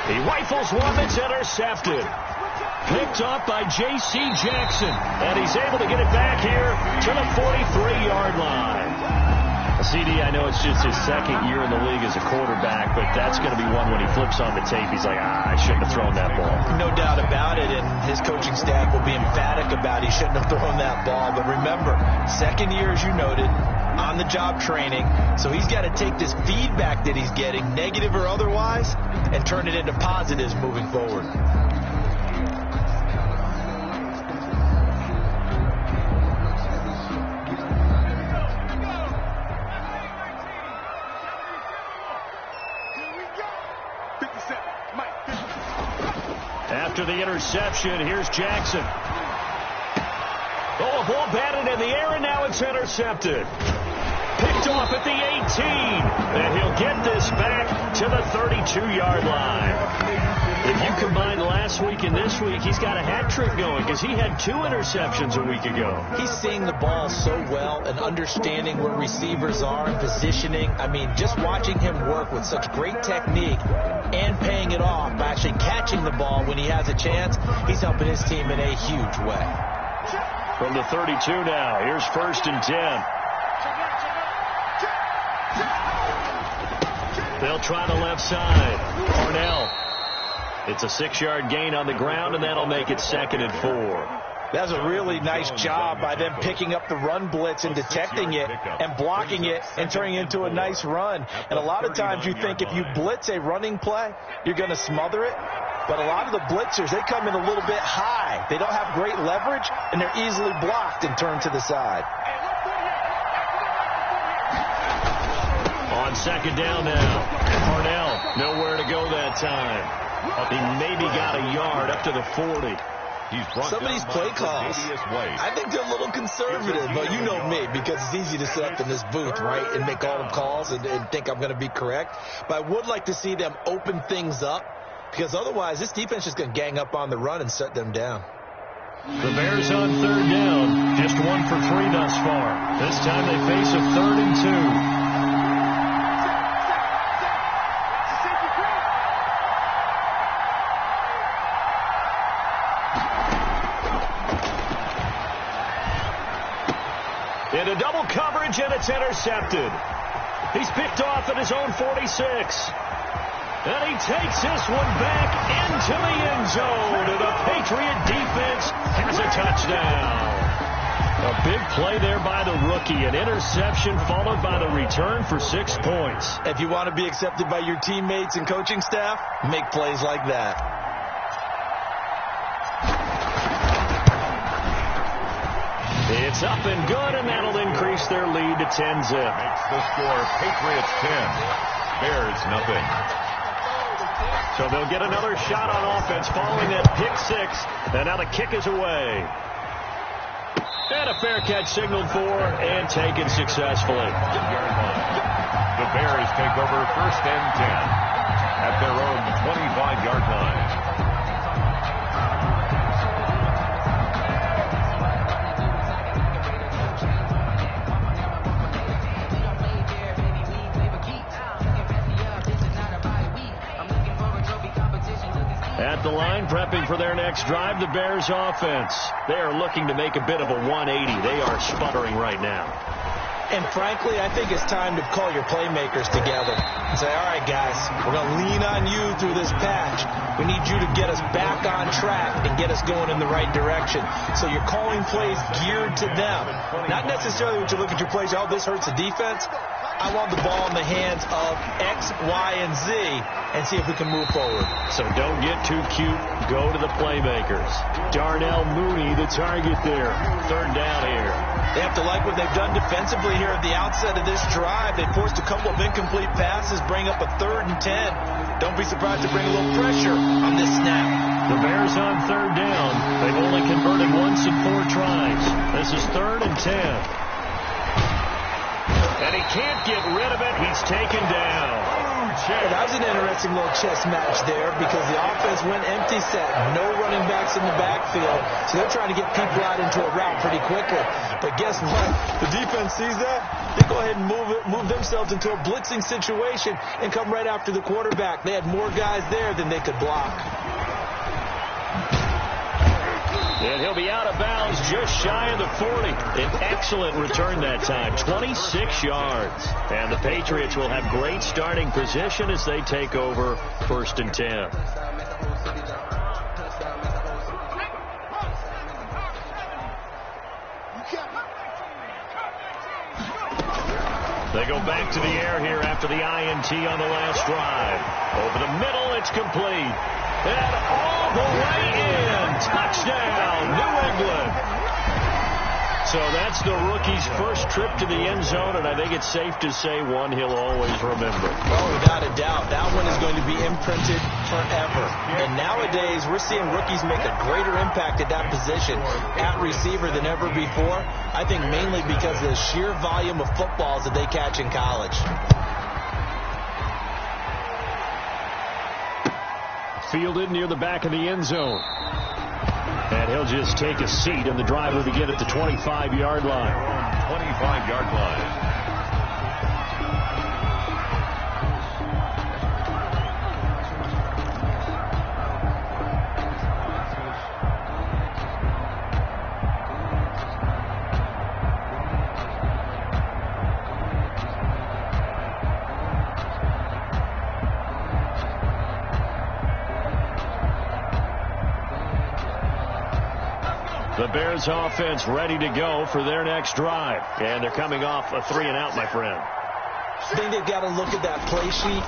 He rifles one that's intercepted. Picked off by J.C. Jackson. And he's able to get it back here to the 43-yard line. CD, I know it's just his second year in the league as a quarterback, but that's going to be one when he flips on the tape. He's like, I shouldn't have thrown that ball. No doubt about it, and his coaching staff will be emphatic about he shouldn't have thrown that ball. But remember, second year, as you noted, on-the-job training, so he's got to take this feedback that he's getting, negative or otherwise, and turn it into positives moving forward. After the interception, here's Jackson. Oh, a ball batted in the air, and now it's intercepted. Picked off at the 18. And he'll get this back to the 32-yard line. If you combine last week and this week, he's got a hat trick going because he had 2 interceptions a week ago. He's seeing the ball so well and understanding where receivers are and positioning. I mean, just watching him work with such great technique and paying it off by actually catching the ball when he has a chance, he's helping his team in a huge way. From the 32 now, here's 1st and 10. They'll try the left side. Cornell. It's a 6-yard gain on the ground, and that'll make it 2nd and 4. That's a really nice job by them picking up the run blitz and detecting it and blocking it and turning it into a nice run. And a lot of times you think if you blitz a running play, you're going to smother it. But a lot of the blitzers, they come in a little bit high. They don't have great leverage, and they're easily blocked and turned to the side. On 2nd down now. Cornell, nowhere to go that time. He maybe got a yard up to the 40. Some of these play calls, I think they're a little conservative, but you know me, because it's easy to sit up in this booth, right, and make all the calls and think I'm going to be correct. But I would like to see them open things up, because otherwise this defense is going to gang up on the run and shut them down. The Bears on 3rd down, just 1 for 3 thus far. This time they face a 3rd and 2. Into double coverage, and it's intercepted. He's picked off at his own 46. And he takes this one back into the end zone. And the Patriot defense has a touchdown. A big play there by the rookie. An interception followed by the return for 6 points. If you want to be accepted by your teammates and coaching staff, make plays like that. It's up and good, and that'll increase their lead to 10-zip. Makes the score Patriots 10, Bears nothing. So they'll get another shot on offense following that pick 6, and now the kick is away. And a fair catch signaled for and taken successfully. The Bears take over 1st and 10 at their own 25-yard line. At the line, prepping for their next drive, the Bears offense. They are looking to make a bit of a 180. They are sputtering right now. And frankly, I think it's time to call your playmakers together and say, all right, guys, we're going to lean on you through this patch. We need you to get us back on track and get us going in the right direction. So you're calling plays geared to them. Not necessarily when you look at your plays, oh, this hurts the defense. I want the ball in the hands of X, Y, and Z and see if we can move forward. So don't get too cute. Go to the playmakers. Darnell Mooney, the target there. 3rd down here. They have to like what they've done defensively here at the outset of this drive. They forced a couple of incomplete passes, bring up a 3rd and 10. Don't be surprised to bring a little pressure on this snap. The Bears on 3rd down. They've only converted once in 4 tries. This is 3rd and 10. And he can't get rid of it. He's taken down. chase. Well, that was an interesting little chess match there because the offense went empty set. No running backs in the backfield. So they're trying to get people out into a route pretty quickly. But guess what? The defense sees that. They go ahead and move themselves into a blitzing situation and come right after the quarterback. They had more guys there than they could block. And he'll be out of bounds just shy of the 40. An excellent return that time, 26 yards. And the Patriots will have great starting position as they take over 1st and 10. They go back to the air here after the INT on the last drive. Over the middle, it's complete. And all the way in. Touchdown, New England. So that's the rookie's first trip to the end zone, and I think it's safe to say one he'll always remember. Oh, without a doubt. That one is going to be imprinted forever. And nowadays, we're seeing rookies make a greater impact at that position at receiver than ever before. I think mainly because of the sheer volume of footballs that they catch in college. Fielded near the back of the end zone. And he'll just take a seat, and the drive will begin at the 25-yard line. 25-yard line. The Bears offense ready to go for their next drive. And they're coming off a 3-and-out, my friend. I think they've got to look at that play sheet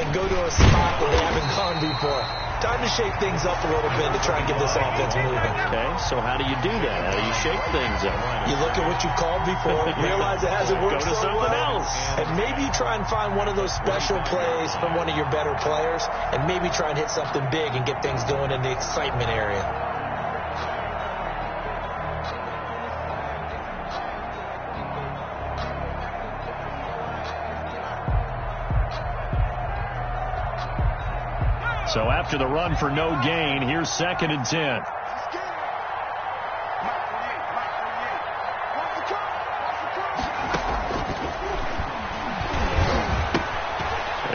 and go to a spot where they haven't gone before. Time to shake things up a little bit to try and get this offense moving. Okay, so how do you do that? How do you shake things up? You look at what you called before, realize it hasn't worked Go to so something well, else. and maybe try and find one of those special plays from one of your better players, and maybe try and hit something big and get things going in the excitement area. So after the run for no gain, here's 2nd and 10.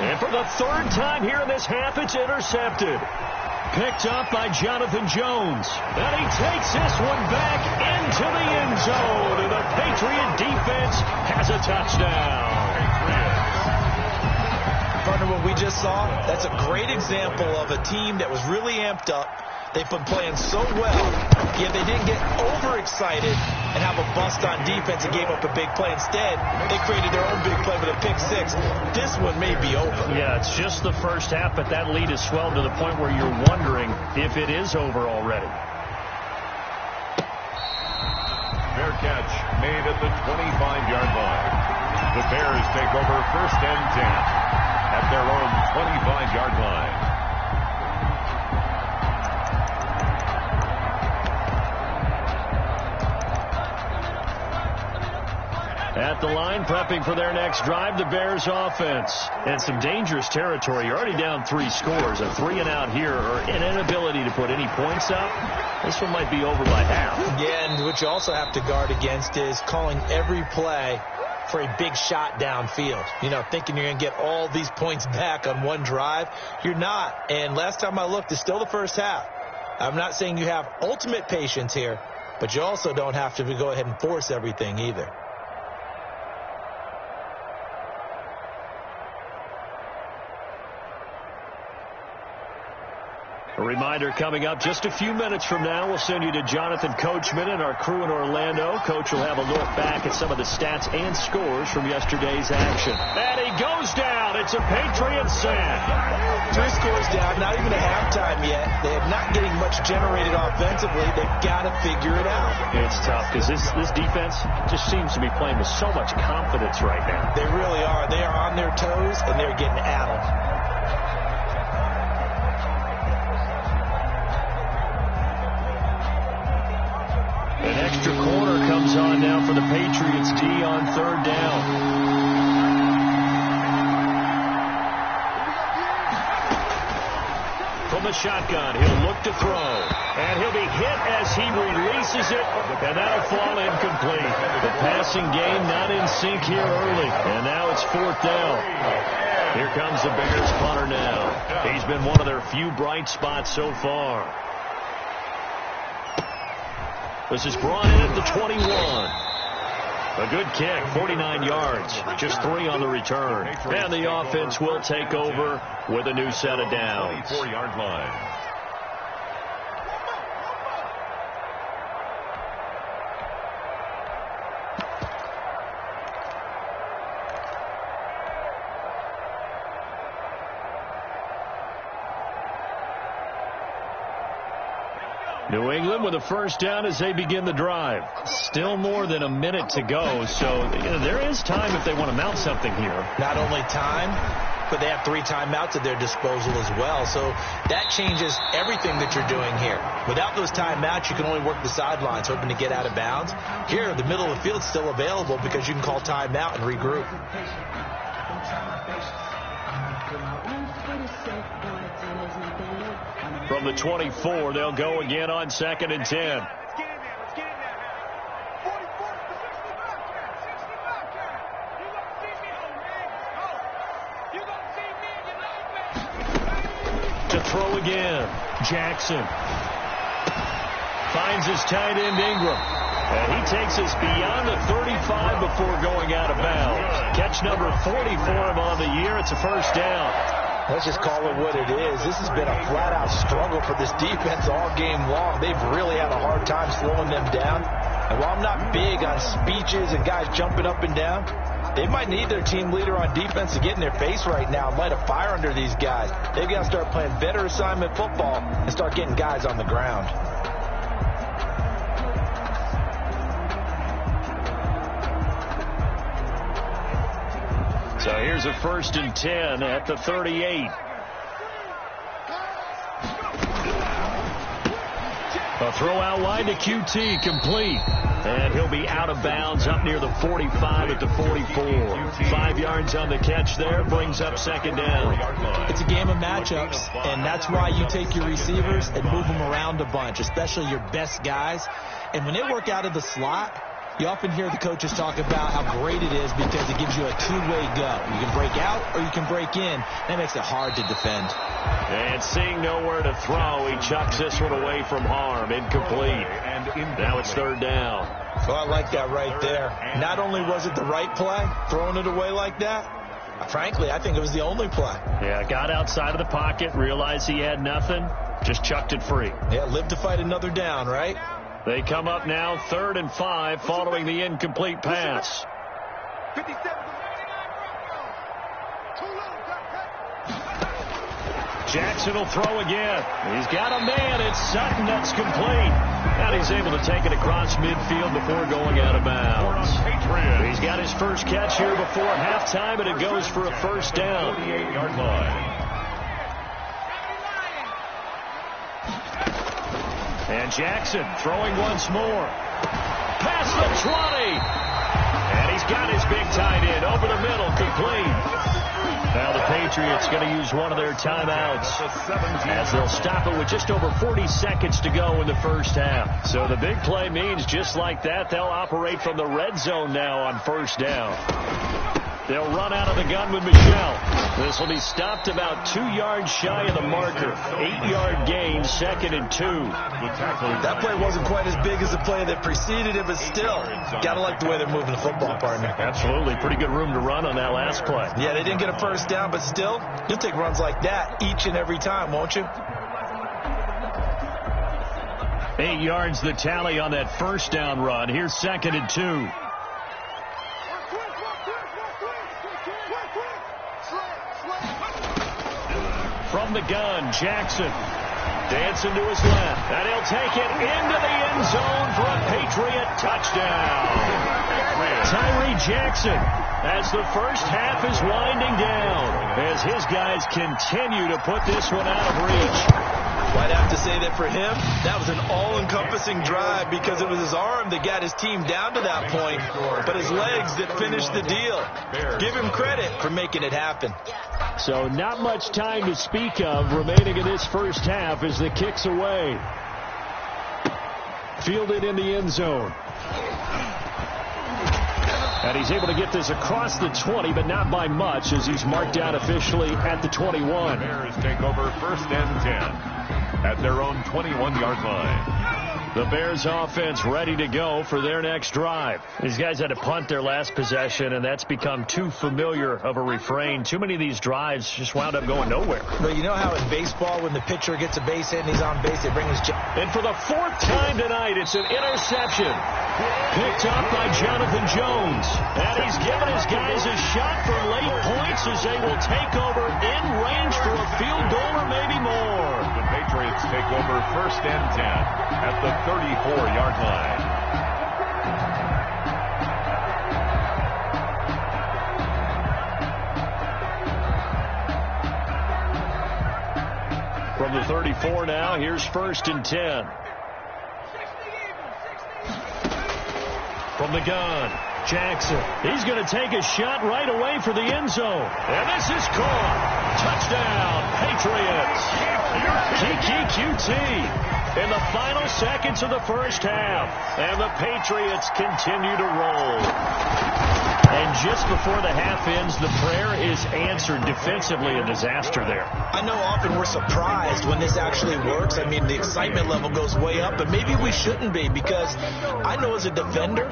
And for the 3rd time here in this half, it's intercepted. Picked up by Jonathan Jones. And he takes this one back into the end zone. And the Patriot defense has a touchdown. Partner, what we just saw, that's a great example of a team that was really amped up. They've been playing so well, yet they didn't get overexcited and have a bust on defense and gave up a big play. Instead, they created their own big play with a pick six. This one may be over. Yeah, it's just the first half, but that lead has swelled to the point where you're wondering if it is over already. Fair catch made at the 25-yard line. The Bears take over 1st and 10. At their own 25-yard line. At the line, prepping for their next drive, the Bears offense. And some dangerous territory. You're already down 3 scores. A 3-and-out here, or an inability to put any points up. This one might be over by half. Yeah, and what you also have to guard against is calling every play for a big shot downfield. You know, thinking you're going to get all these points back on one drive. You're not. And last time I looked, it's still the first half. I'm not saying you have ultimate patience here, but you also don't have to go ahead and force everything either. A reminder coming up just a few minutes from now. We'll send you to Jonathan Coachman and our crew in Orlando. Coach will have a look back at some of the stats and scores from yesterday's action. And he goes down. It's a Patriot sack. 3 scores down, not even a halftime yet. They are not getting much generated offensively. They've got to figure it out. It's tough because this defense just seems to be playing with so much confidence right now. They really are. They are on their toes, and they're getting addled. An extra corner comes on now for the Patriots D on 3rd down. from the shotgun. He'll look to throw. And he'll be hit as he releases it. And that'll fall incomplete. The passing game not in sync here early. And now it's 4th down. Here comes the Bears punter now. He's been one of their few bright spots so far. This is brought in at the 21. A good kick, 49 yards, just 3 on the return. And the offense will take over with a new set of downs. 24-yard line. New England with a first down as they begin the drive. Still more than a minute to go, so there is time if they want to mount something here. Not only time, but they have 3 timeouts at their disposal as well, so that changes everything that you're doing here. Without those timeouts, you can only work the sidelines, hoping to get out of bounds. Here, the middle of the field's still available because you can call timeout and regroup. From the 24, they'll go again on 2nd and 10. To throw again. Jackson finds his tight end Ingram. And he takes us beyond the 35 before going out of bounds. Catch number 40 for him on the year. It's a first down. Let's just call it what it is. This has been a flat-out struggle for this defense all game long. They've really had a hard time slowing them down. And while I'm not big on speeches and guys jumping up and down, they might need their team leader on defense to get in their face right now and light a fire under these guys. They've got to start playing better assignment football and start getting guys on the ground. So here's a 1st and 10 at the 38. A throw out wide to QT, complete. And he'll be out of bounds up near the 45 at the 44. 5 yards on the catch there, brings up 2nd down. It's a game of matchups, and that's why you take your receivers and move them around a bunch, especially your best guys. And when they work out of the slot, you often hear the coaches talk about how great it is because it gives you a two-way go. You can break out or you can break in. That makes it hard to defend. And seeing nowhere to throw, he chucks this one away from harm. Incomplete. Now it's 3rd down. So I like that right there. Not only was it the right play, throwing it away like that, frankly, I think it was the only play. Yeah, got outside of the pocket, realized he had nothing, just chucked it free. Yeah, live to fight another down, right? They come up now 3rd and 5 following the incomplete pass. Jackson will throw again. He's got a man. It's Sutton. That's complete. And he's able to take it across midfield before going out of bounds. He's got his first catch here before halftime, and it goes for a first down. 28-yard line. And Jackson throwing once more. Past the 20. And he's got his big tight end over the middle, complete. Now the Patriots going to use one of their timeouts as they'll stop it with just over 40 seconds to go in the first half. So the big play means just like that, they'll operate from the red zone now on first down. They'll run out of the gun with Michel. This will be stopped about 2 yards shy of the marker. 8-yard gain, 2nd and 2. That play wasn't quite as big as the play that preceded it, but still, got to like the way they're moving the football, partner. Absolutely. Pretty good room to run on that last play. Yeah, they didn't get a first down, but still, you'll take runs like that each and every time, won't you? 8 yards the tally on that first down run. Here's 2nd and 2. From the gun, Jackson dancing to his left. And he'll take it into the end zone for a Patriot touchdown. Tyree Jackson, as the first half is winding down, as his guys continue to put this one out of reach. Well, I'd have to say that for him, that was an all-encompassing drive because it was his arm that got his team down to that point, but his legs that finished the deal. Give him credit for making it happen. So not much time to speak of remaining in this first half as the kick's away. Fielded in the end zone. And he's able to get this across the 20, but not by much as he's marked down officially at the 21. The Bears take over first and 10 at their own 21-yard line. The Bears offense ready to go for their next drive. These guys had to punt their last possession, and that's become too familiar of a refrain. Too many of these drives just wound up going nowhere. But you know how in baseball, when the pitcher gets a base hit and he's on base, they bring his... And for the fourth time tonight, it's an interception. Picked up by Jonathan Jones. And he's given his guys a shot for late points as they will take over in range for a field goal or maybe more. The Patriots take over first and 10 at the 34-yard line. From the 34 now, here's first and 10. From the gun, Jackson. He's going to take a shot right away for the end zone. And this is caught. Touchdown, Patriots. QT in the final seconds of the first half. And the Patriots continue to roll. And just before the half ends, the prayer is answered. Defensively, a disaster there. I know often we're surprised when this actually works. I mean, the excitement level goes way up, but maybe we shouldn't be because I know as a defender,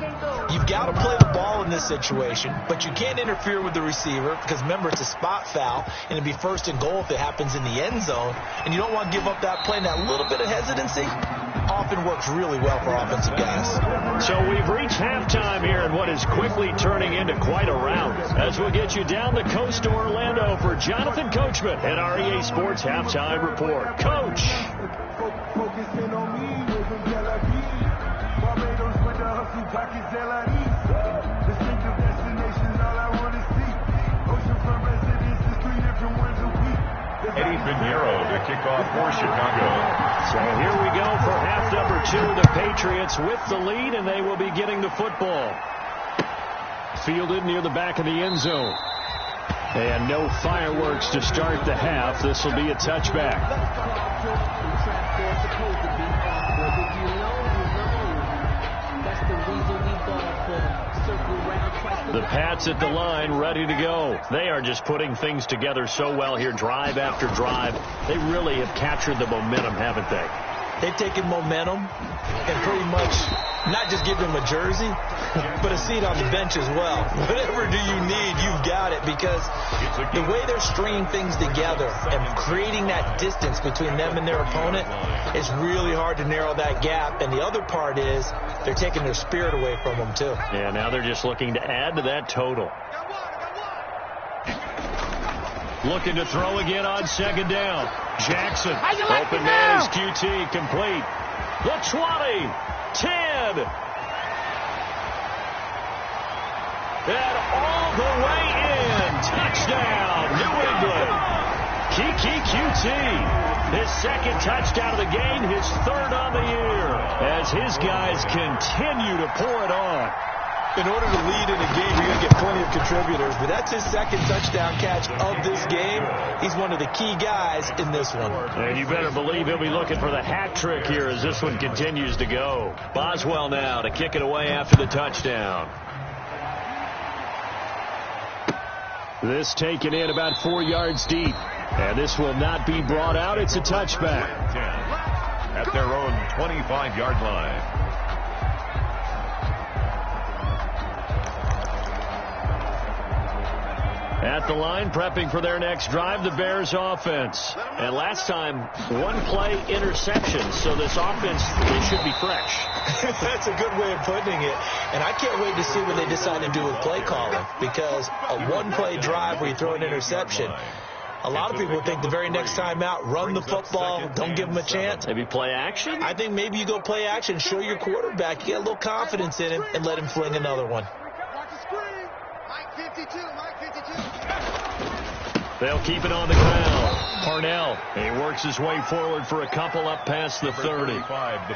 you've got to play the ball in this situation, but you can't interfere with the receiver because, remember, it's a spot foul, and it'd be first and goal if it happens in the end zone, and you don't want to give up that play. And that little bit of hesitancy often works really well for offensive guys. So we've reached halftime here in what is quickly turning into quite a rout as we'll get you down the coast to Orlando for Jonathan Coachman and our EA Sports Halftime Report. Coach. Eddie Pinheiro to kick off for Chicago. So here we go for half number 2. The Patriots with the lead, and they will be getting the football. Fielded near the back of the end zone. And no fireworks to start the half. This will be a touchback. The Pats at the line ready to go. They are just putting things together so well here, drive after drive. They really have captured the momentum, haven't they? They've taken momentum and pretty much not just give them a jersey, but a seat on the bench as well. Whatever do you need, you've got it, because the way they're stringing things together and creating that distance between them and their opponent, it's really hard to narrow that gap. And the other part is they're taking their spirit away from them, too. Yeah, now they're just looking to add to that total. Looking to throw again on second down. Jackson, open man is QT, complete. The 20, 10. And all the way in. Touchdown, New England. QT, his second touchdown of the game, his third on the year, as his guys continue to pour it on. In order to lead in a game, you're going to get plenty of contributors, but that's his second touchdown catch of this game. He's one of the key guys in this one. And you better believe he'll be looking for the hat trick here as this one continues to go. Boswell now to kick it away after the touchdown. This taken in about 4 yards deep. And this will not be brought out. It's a touchback. At their own 25-yard line. At the line, prepping for their next drive, the Bears offense. And last time, one-play interception, so this offense, they should be fresh. That's a good way of putting it. And I can't wait to see what they decide to do with play calling, because a one-play drive where you throw an interception, a lot of people think the very next time out, run the football, don't give them a chance. Maybe play action? I think maybe you go play action, show your quarterback, you get a little confidence in him, and let him fling another one. They'll keep it on the ground. Parnell. He works his way forward for a couple up past the 30. The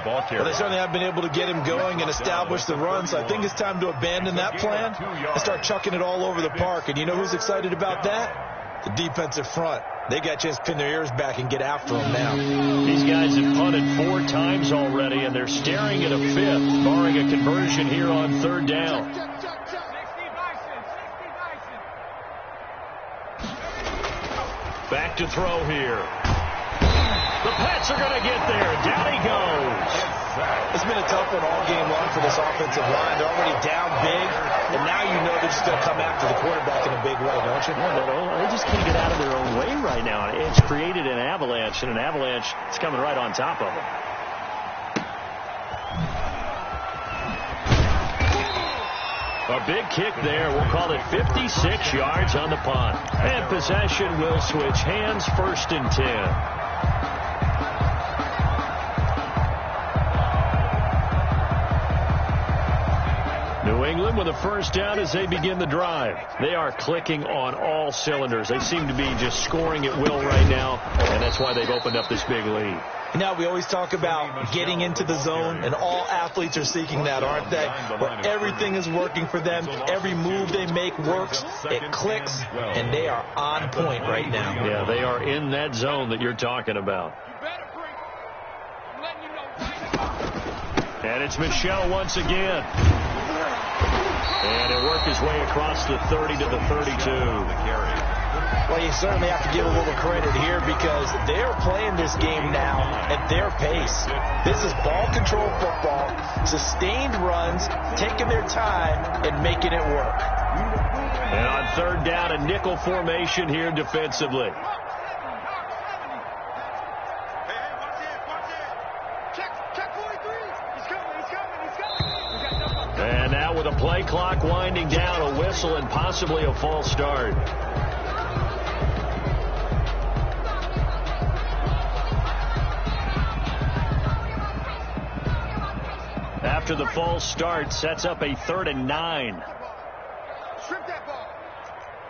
ball carrier. Well, they certainly have been able to get him going and establish the run, so I think it's time to abandon that plan and start chucking it all over the park. And you know who's excited about that? The defensive front. They got a chance to pin their ears back and get after him now. These guys have punted 4 times already, and they're staring at a 5th, barring a conversion here on 3rd down. Back to throw here. The Pats are going to get there. Down he goes. It's been a tough one all game long for this offensive line. They're already down big, and now you know they're just going to come after the quarterback in a big way, don't you? Well, they just can't get out of their own way right now. It's created an avalanche, and an avalanche is coming right on top of them. A big kick there. We'll call it 56 yards on the punt. And possession will switch hands, 1st and 10. New England with a 1st down as they begin the drive. They are clicking on all cylinders. They seem to be just scoring at will right now, and that's why they've opened up this big lead. Now, we always talk about getting into the zone, and all athletes are seeking that, aren't they? Where everything is working for them. Every move they make works. It clicks, and they are on point right now. Yeah, they are in that zone that you're talking about. And it's Michel once again. And it worked his way across the 30 to the 32. Well, you certainly have to give a little credit here because they're playing this game now at their pace. This is ball control football, sustained runs, taking their time and making it work. And on 3rd down, a nickel formation here defensively. And now with a play clock winding down, a whistle and possibly a false start. After the false start, sets up a 3rd and 9. Strip that ball.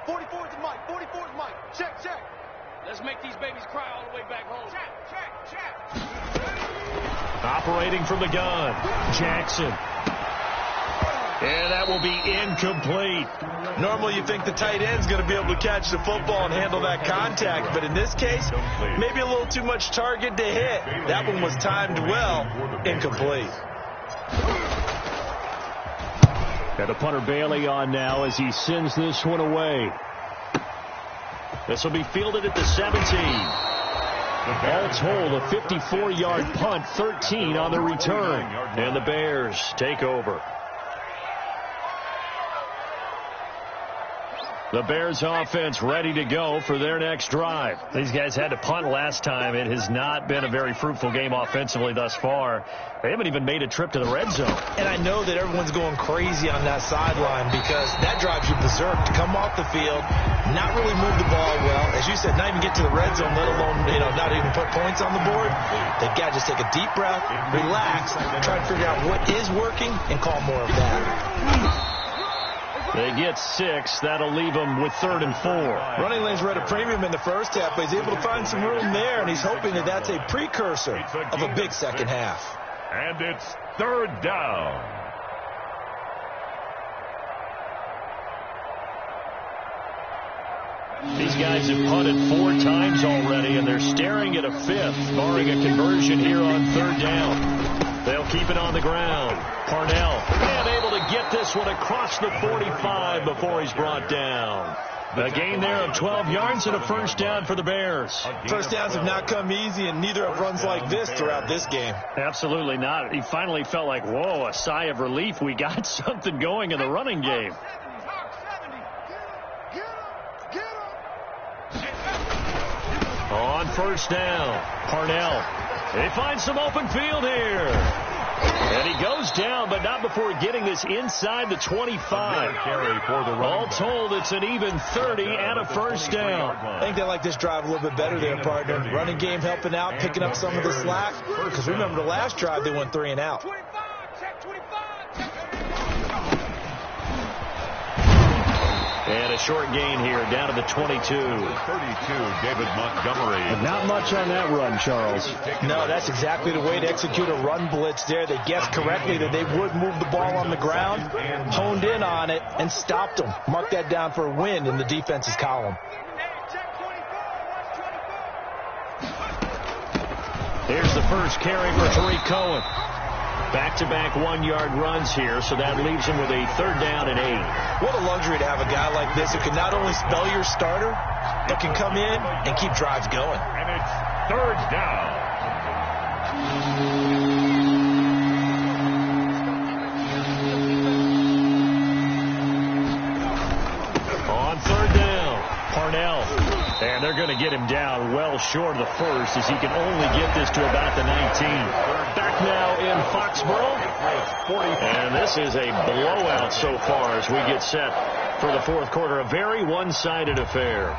44 to Mike. 44 to Mike. Check. Let's make these babies cry all the way back home. Check. Operating from the gun, Jackson. And that will be incomplete. Normally you think the tight end's going to be able to catch the football and handle that contact, but in this case, maybe a little too much target to hit. That one was timed well, incomplete. Got the punter Bailey on now as he sends this one away. This will be fielded at the 17. All told, a 54-yard punt, 13 on the return. And the Bears take over. The Bears offense ready to go for their next drive. These guys had to punt last time. It has not been a very fruitful game offensively thus far. They haven't even made a trip to the red zone. And I know that everyone's going crazy on that sideline because that drives you berserk to come off the field, not really move the ball well. As you said, not even get to the red zone, let alone, not even put points on the board. They've got to just take a deep breath, relax, try to figure out what is working, and call more of that. They get 6. That'll leave them with 3rd and 4. Running lanes were at a premium in the first half, but he's able to find some room there, and he's hoping that that's a precursor of a big second half. And it's 3rd down. These guys have punted 4 times already, and they're staring at a 5th, barring a conversion here on 3rd down. They'll keep it on the ground. Parnell, and able to get this one across the 45 before he's brought down. A gain there of 12 yards and a 1st down for the Bears. First downs have not come easy, and neither have runs like this throughout this game. Absolutely not. He finally felt like, whoa, a sigh of relief. We got something going in the running game. On 1st down, Parnell. They find some open field here. And he goes down, but not before getting this inside the 25. All told, it's an even 30 and a 1st down. I think they like this drive a little bit better there, partner. Running game helping out, picking up some of the slack. Because remember, the last drive, they went 3 and out. And a short gain here, down to the 22. 32, David Montgomery. And not much on that run, Charles. No, that's exactly the way to execute a run blitz there. They guessed correctly that they would move the ball on the ground, honed in on it, and stopped them. Mark that down for a win in the defense's column. Here's the first carry for Tariq Cohen. Back-to-back one-yard runs here, so that leaves him with a 3rd down and 8. What a luxury to have a guy like this who can not only spell your starter, but can come in and keep drives going. And it's 3rd down. On 3rd down, Parnell. And they're going to get him down well short of the first, as he can only get this to about the 19. Back now in Foxborough. And this is a blowout so far as we get set for the 4th quarter. A very one-sided affair.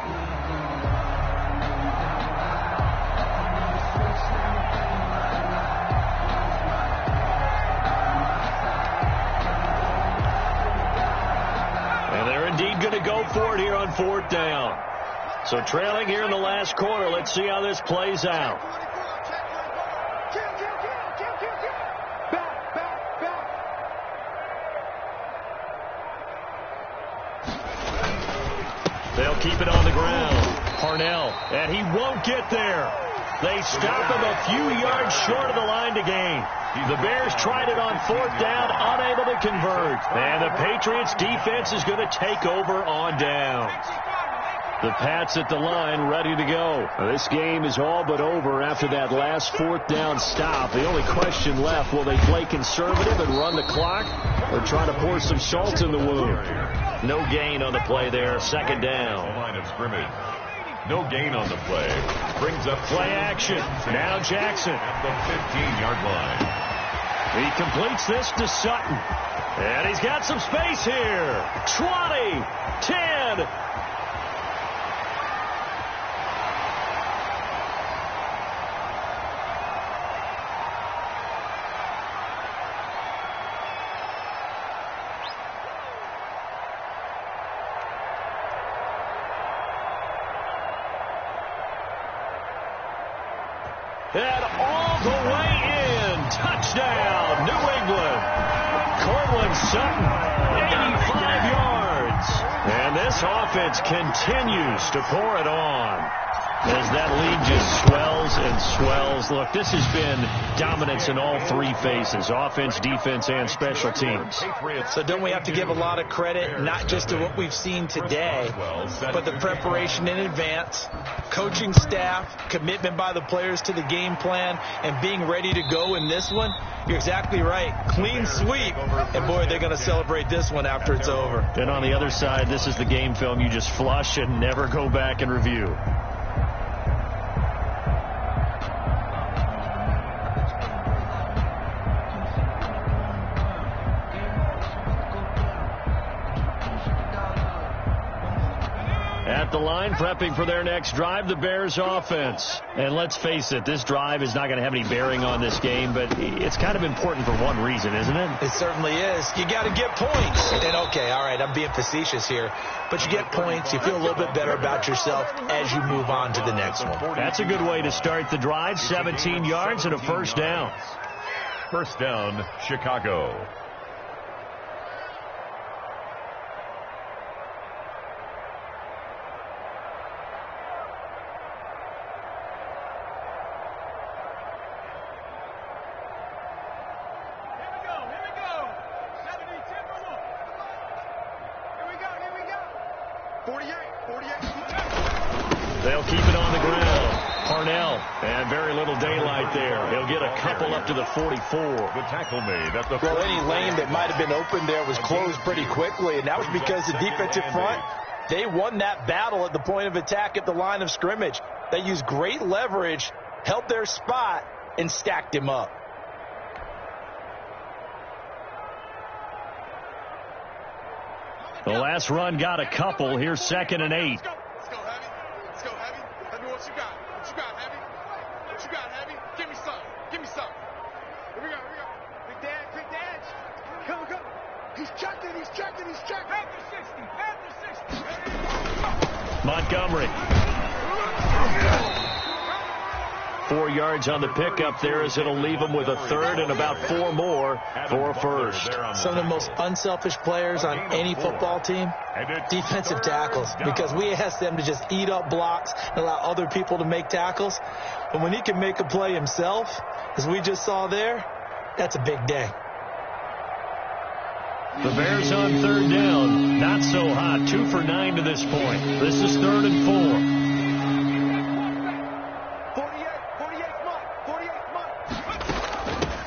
And they're indeed going to go for it here on 4th down. So trailing here in the last quarter. Let's see how this plays out. They'll keep it on the ground. Parnell, and he won't get there. They stop him a few yards short of the line to gain. The Bears tried it on 4th down, unable to convert. And the Patriots defense is going to take over on down. The Pats at the line, ready to go. This game is all but over after that last 4th down stop. The only question left, will they play conservative and run the clock, or try to pour some salt in the wound? No gain on the play there. 2nd down. Line of scrimmage. No gain on the play. Brings up play action. Now Jackson at the 15-yard line. He completes this to Sutton. And he's got some space here. 20, 10. And all the way in. Touchdown, New England. Cortland Sutton, 85 yards. And this offense continues to pour it on as that lead just swells and swells. Look, this has been dominance in all 3 phases, offense, defense, and special teams. So don't we have to give a lot of credit, not just to what we've seen today, but the preparation in advance, coaching staff, commitment by the players to the game plan, and being ready to go in this one? You're exactly right. Clean sweep. And, boy, they're going to celebrate this one after it's over. And on the other side, this is the game film you just flush and never go back and review. At the line, prepping for their next drive, the Bears offense. And let's face it, this drive is not going to have any bearing on this game, but it's kind of important for one reason, isn't it? It certainly is. You got to get points. And, okay, all right, I'm being facetious here, but you get points, you feel a little bit better about yourself as you move on to the next one. That's a good way to start the drive, 17 yards and a 1st down. 1st down, Chicago. They'll keep it on the ground. Parnell, and very little daylight there. He'll get a couple up to the 44. The tackle made at the well, any lane that might have been open there was closed pretty quickly, and that was because the defensive front, they won that battle at the point of attack at the line of scrimmage. They used great leverage, held their spot, and stacked him up. The last run got a couple. Here's 2nd and 8. Let's go, Heavy. Let's go, Heavy. Tell me what you got. What you got, Heavy? What you got, Heavy? Give me something. Give me something. Here we go. Quick dance. Come. He's checking. He's checking. After 60. Montgomery. 4 yards on the pickup there, as it'll leave him with a third and about 4 more for a first. Some of the most unselfish players on any football team, defensive tackles, because we ask them to just eat up blocks and allow other people to make tackles. But when he can make a play himself, as we just saw there, that's a big day. The Bears on 3rd down. Not so hot. 2 for 9 to this point. This is 3rd and 4.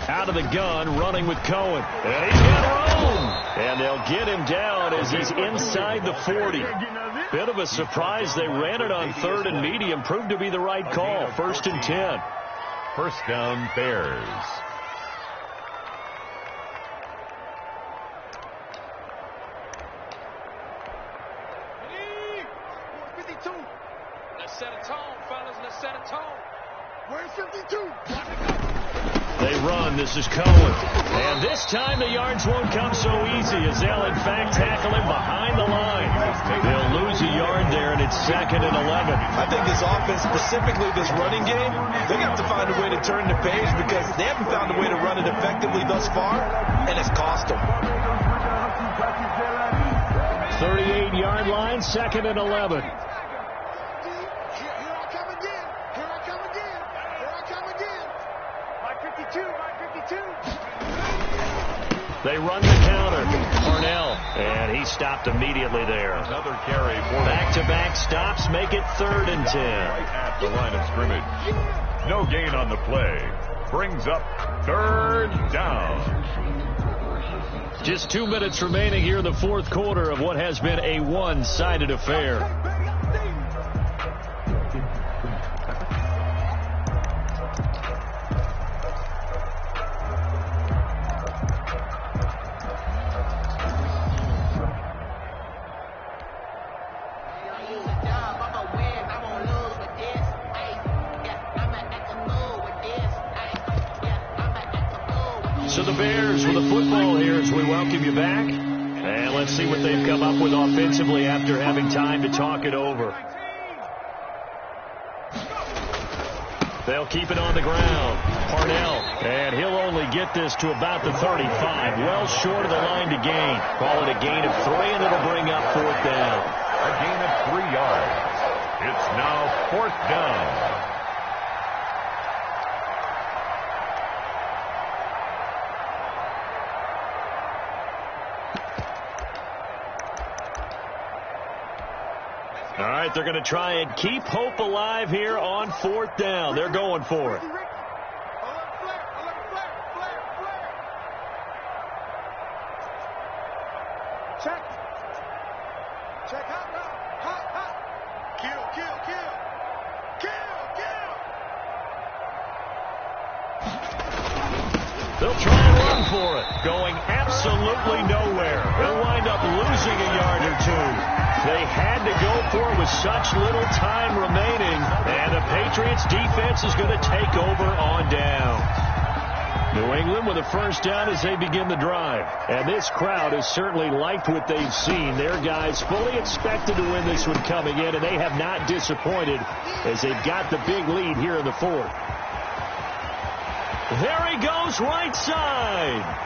Out of the gun, running with Cohen. And he's got room. And they'll get him down as he's inside the 40. Bit of a surprise. They ran it on 3rd and medium. Proved to be the right call. 1st and 10. First down, Bears. Let's set a tone, fellas. Let's set a tone. Where's 52? They run. This is Cohen. And this time the yards won't come so easy, as they'll in fact tackle him behind the line. They'll lose a yard there, and it's 2nd and 11. I think this offense, specifically this running game, they're going to have to find a way to turn the page, because they haven't found a way to run it effectively thus far, and it's cost them. 38-yard line, 2nd and 11. They run the counter. Parnell, and he stopped immediately there. Another carry. Back-to-back stops make it 3rd and 10. Right at the line of scrimmage. No gain on the play. Brings up 3rd down. Just 2 minutes remaining here in the 4th quarter of what has been a one-sided affair. So the Bears with the football here as we welcome you back. And let's see what they've come up with offensively after having time to talk it over. They'll keep it on the ground. Parnell, and he'll only get this to about the 35. Well short of the line to gain. Call it a gain of 3, and it'll bring up 4th down. A gain of 3 yards. It's now 4th down. All right, they're going to try and keep hope alive here on 4th down. They're going for it. Check. Check. Hot. Kill. They'll try and run for it. Going absolutely nowhere. They'll wind up losing a yard or 2. They had to go for it with such little time remaining, and the Patriots defense is going to take over on down. New England with a first down as they begin the drive. And this crowd has certainly liked what they've seen. Their guys fully expected to win this one coming in, and they have not disappointed as they've got the big lead here in the 4th. There he goes, right side.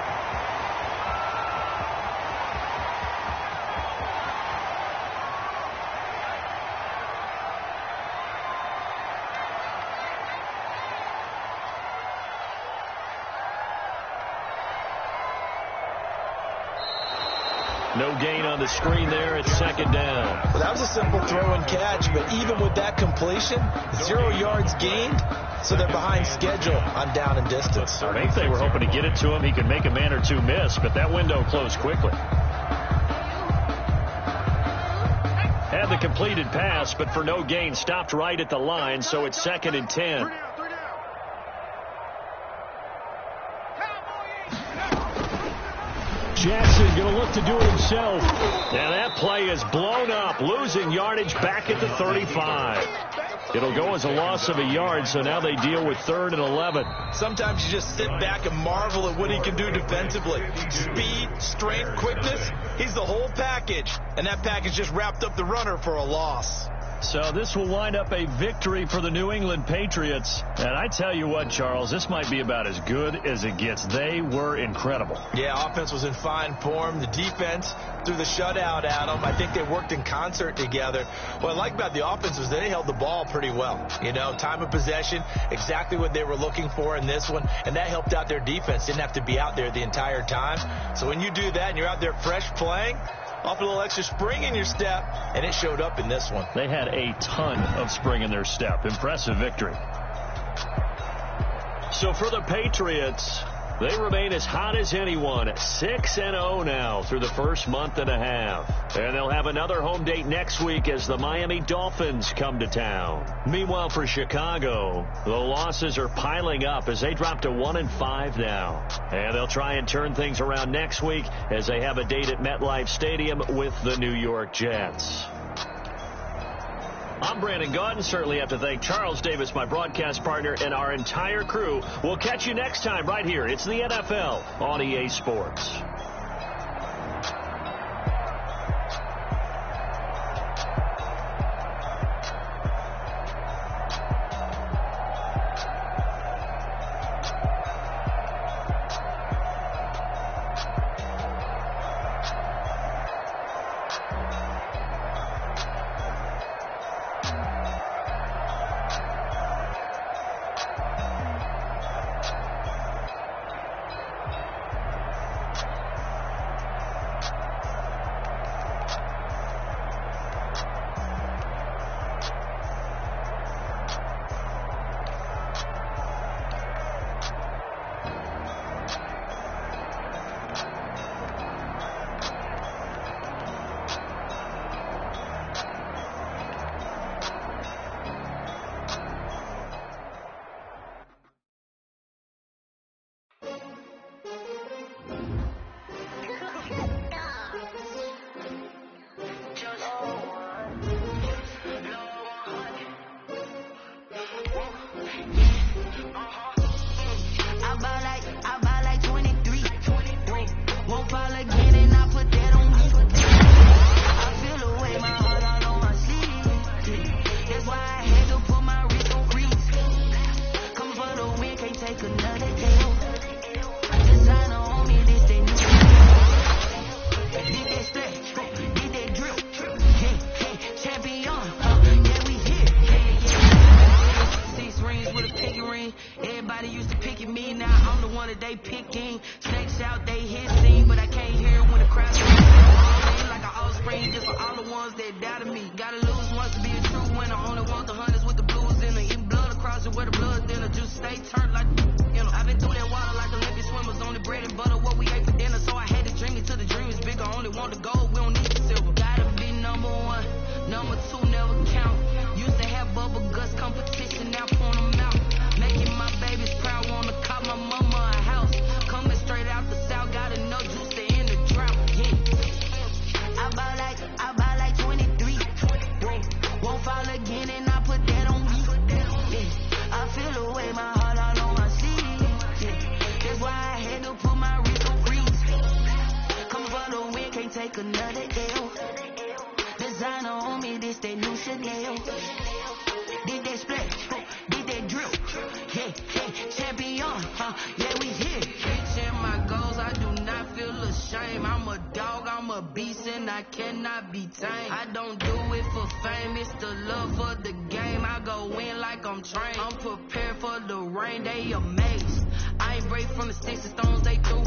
No gain on the screen there. It's 2nd down. Well, that was a simple throw and catch, but even with that completion, 0 yards gained, so they're behind schedule on down and distance. I think they were hoping to get it to him. He could make a man or 2 miss, but that window closed quickly. Had the completed pass, but for no gain, stopped right at the line, so it's 2nd and 10. Jackson going to look to do it himself. Now that play is blown up, losing yardage back at the 35. It'll go as a loss of a yard, so now they deal with 3rd and 11. Sometimes you just sit back and marvel at what he can do defensively. Speed, strength, quickness, he's the whole package. And that package just wrapped up the runner for a loss. So this will wind up a victory for the New England Patriots. And I tell you what, Charles, this might be about as good as it gets. They were incredible. Yeah, offense was in fine form. The defense threw the shutout at them. I think they worked in concert together. What I like about the offense was they held the ball pretty well. You know, time of possession, exactly what they were looking for in this one. And that helped out their defense. Didn't have to be out there the entire time. So when you do that and you're out there fresh playing, off a little extra spring in your step, and it showed up in this one. They had a ton of spring in their step. Impressive victory. So for the Patriots, they remain as hot as anyone, 6-0 now through the first month and a half. And they'll have another home date next week as the Miami Dolphins come to town. Meanwhile, for Chicago, the losses are piling up as they drop to 1-5 now. And they'll try and turn things around next week as they have a date at MetLife Stadium with the New York Jets. I'm Brandon Gaudin. Certainly have to thank Charles Davis, my broadcast partner, and our entire crew. We'll catch you next time right here. It's the NFL on EA Sports. I'm prepared for the rain, they amazed. I ain't break from the sticks and stones they threw.